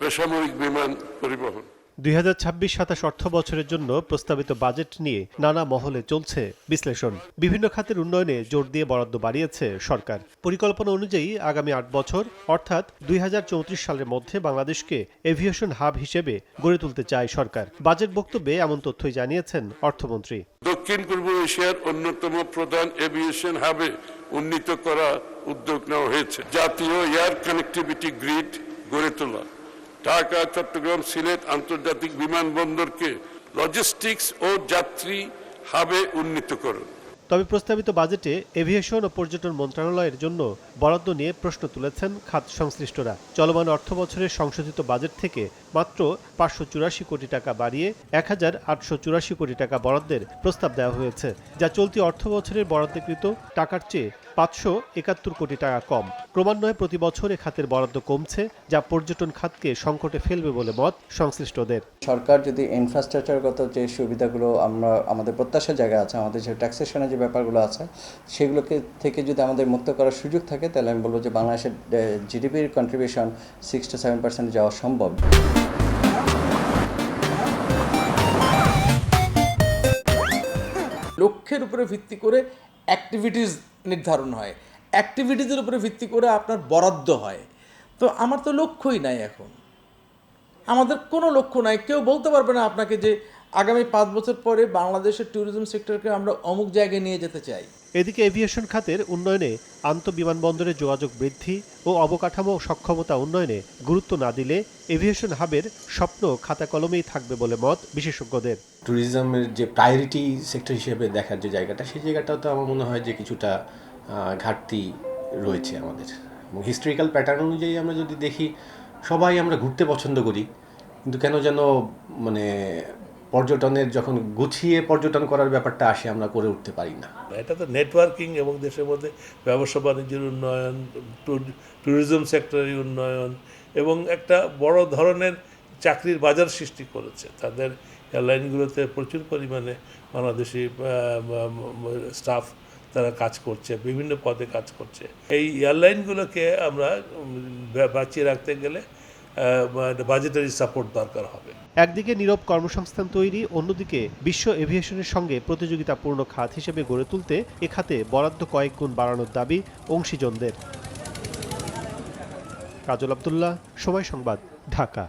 বেসামরিক বিমান পরিবহন। 2026-27 অর্থ বছরের জন্য প্রস্তাবিত বাজেট নিয়ে নানা মহলে চলছে বিশ্লেষণ। বিভিন্ন খাতের উন্নয়নে জোর দিয়ে বরাদ্দ বাড়িয়েছে সরকার। পরিকল্পনা অনুযায়ী আগামী 8 বছর অর্থাৎ 2034 সালের মধ্যে বাংলাদেশকে এভিয়েশন হাব হিসেবে গড়ে তুলতে চায় সরকার। বাজেট বক্তব্যে এমন তথ্যই জানিয়েছেন অর্থমন্ত্রী। দক্ষিণ পূর্ব এশিয়ার অন্যতম প্রধান এভিয়েশন হাবে উন্নীত করা উদ্যোগ নেওয়া হয়েছে। জাতীয় এয়ার কানেক্টিভিটি গ্রিড গড়ে তোলা, ঢাকা, চট্টগ্রাম, সিলেট আন্তর্জাতিক বিমানবন্দরকে লজিস্টিক্স ও যাত্রী হাবে উন্নীত করুন। তবে প্রস্তাবিত বাজেটে এভিয়েশন ও পর্যটন মন্ত্রণালয়ের জন্য বরাদ্দ নিয়ে প্রশ্ন তুলেছেন খাত সংশ্লিষ্টরা। চলমান অর্থ বছরের সংশোধিত বাজেট থেকে মাত্র 584 কোটি টাকা বাড়িয়ে 1884 কোটি টাকা বরাদ্দের প্রস্তাব দেওয়া হয়েছে, যা চলতি অর্থ বছরের বরাদ্দকৃত টাকার চেয়ে 571 কোটি টাকা কম। ক্রমান্বয়ে প্রতি বছর এ খাতের বরাদ্দ কমছে, যা পর্যটন খাতকে সংকটে ফেলবে বলে মত সংশ্লিষ্টদের। সরকার যদি ইনফ্রাস্ট্রাকচারগত যে সুবিধাগুলো আমাদের প্রত্যাশার জায়গা আছে, আমাদের যে ট্যাক্সেশনের যে ব্যাপারগুলো আছে সেগুলোকে থেকে যদি আমাদের মুক্ত করার সুযোগ থাকে, তাহলে আমি বলবো যে বাংলাদেশের জিডিপির কন্ট্রিবিউশন 6 to 7% যাওয়া সম্ভব। লক্ষ্যের উপরে ভিত্তি করে অ্যাক্টিভিটিস নির্ধারণ হয়, অ্যাক্টিভিটিসের উপরে ভিত্তি করে আপনার বরাদ্দ হয়। তো আমার তো লক্ষ্যই নাই, এখন আমাদের কোনো লক্ষ্য নাই। কেউ বলতে পারবে না আপনাকে যে আগামী 5 বছর পরে বাংলাদেশের ট্যুরিজম সেক্টরকে আমরা অমুক জায়গায় নিয়ে যেতে চাই। এদিকে এভিয়েশন খাতের উন্নয়নে আন্তঃবিমানবন্দরের যোগাযোগ বৃদ্ধি ও অবকাঠামো সক্ষমতা উন্নয়নে গুরুত্ব না দিলে এভিয়েশন হাবের স্বপ্ন খাতা কলমেই থাকবে বলে মত বিশেষজ্ঞদের। ট্যুরিজমের যে প্রায়োরিটি সেক্টর হিসেবে দেখার যে জায়গাটা, সেই জায়গাটাও তো আমার মনে হয় যে কিছুটা ঘাটতি রয়েছে আমাদের। এবং হিস্ট্রিক্যাল প্যাটার্ন অনুযায়ী আমরা যদি দেখি, সবাই আমরা ঘুরতে পছন্দ করি, কিন্তু কেন যেন মানে পর্যটনের যখন গুছিয়ে পর্যটন করার ব্যাপারটা আসে, আমরা করে উঠতে পারি না। এটা তো নেটওয়ার্কিং এবং দেশের মধ্যে ব্যবসা বাণিজ্যের উন্নয়ন, ট্যুরিজম সেক্টরের উন্নয়ন এবং একটা বড় ধরনের চাকরির বাজার সৃষ্টি করেছে। তাদের এয়ারলাইনগুলোতে প্রচুর পরিমাণে বাংলাদেশি স্টাফ তারা কাজ করছে, বিভিন্ন পদে কাজ করছে। এই এয়ারলাইনগুলোকে আমরা বাঁচিয়ে রাখতে গেলে বাজেটারি সাপোর্ট দরকার হবে। একদিকে নীরব কর্মসংস্থান তৈরি, অন্যদিকে বিশ্ব এভিয়েশনের সঙ্গে প্রতিযোগিতাপূর্ণ খাত হিসেবে গড়ে তুলতে এ খাতে বরাদ্দ কয়েক গুণ বাড়ানোর দাবি অংশীজনদের। কাজল আব্দুল্লাহ, সময় সংবাদ, ঢাকা।